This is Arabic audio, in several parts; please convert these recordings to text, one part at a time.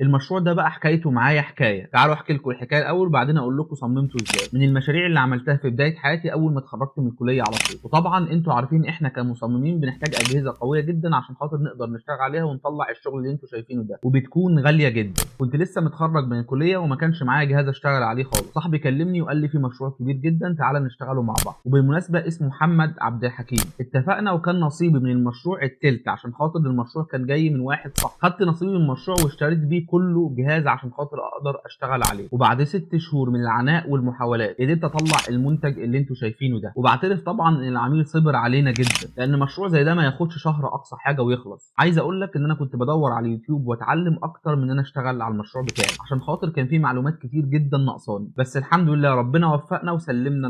المشروع ده بقى حكايته معايا حكايه، تعالوا احكي لكم الحكايه الاول وبعدين اقول لكم صممته ازاي. من المشاريع اللي عملتها في بدايه حياتي اول ما اتخرجت من الكليه على طول، وطبعا انتوا عارفين احنا كمصممين بنحتاج اجهزه قويه جدا عشان خاطر نقدر نشتغل عليها ونطلع الشغل اللي انتوا شايفينه ده، وبتكون غاليه جدا. كنت لسه متخرج من الكليه وما كانش معايا جهاز اشتغل عليه خالص. صاحبي كلمني وقال لي في مشروع كبير جدا تعالى نشتغله مع بعض، وبالمناسبه اسمه محمد عبد الحكيم. اتفقنا وكان نصيبي من المشروع التلت عشان خاطر المشروع كان جاي من واحد صح. خدت نصيبي من المشروع واشتريت بيه كله جهاز عشان خاطر اقدر اشتغل عليه، وبعد 6 شهور من العناء والمحاولات قدرت اطلع المنتج اللي انتوا شايفينه ده. وبعترف طبعا ان العميل صبر علينا جدا، لان مشروع زي ده ما ياخدش شهر اقصى حاجه ويخلص. عايز اقول لك ان انا كنت بدور على اليوتيوب واتعلم اكتر من ان انا اشتغل على المشروع بتاعي، عشان خاطر كان فيه معلومات كتير جدا ناقصاني. بس الحمد لله ربنا وفقنا وسلمنا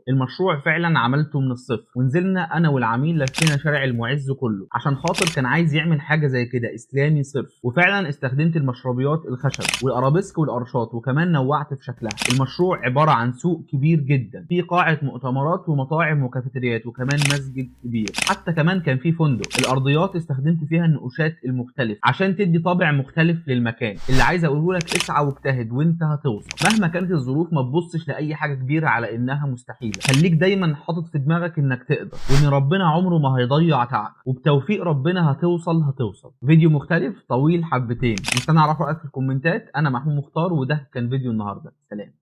المشروع فعلا عملته من الصفر، ونزلنا انا والعميل لفينا شارع المعز كله عشان خاطر كان عايز يعمل حاجه زي كده اسلامي صرف. وفعلا استخدمت المشربيات الخشب والارابيسك والقرشات وكمان نوعت في شكلها. المشروع عباره عن سوق كبير جدا فيه قاعه مؤتمرات ومطاعم وكافيتريات وكمان مسجد كبير، حتى كمان كان فيه فندق. الارضيات استخدمت فيها النقوشات المختلفه عشان تدي طابع مختلف للمكان. اللي عايز اقوله لك اسعى واجتهد وانت هتوصل مهما كانت الظروف. ما تبصش لاي حاجه كبيره على انها مستحيله، خليك دايما حاطط في دماغك انك تقدر وان ربنا عمره ما هيضيع تعبك، وبتوفيق ربنا هتوصل. فيديو مختلف طويل حبتين، مستني اعرف رايك في الكومنتات. انا محمود مختار وده كان فيديو النهارده. سلام.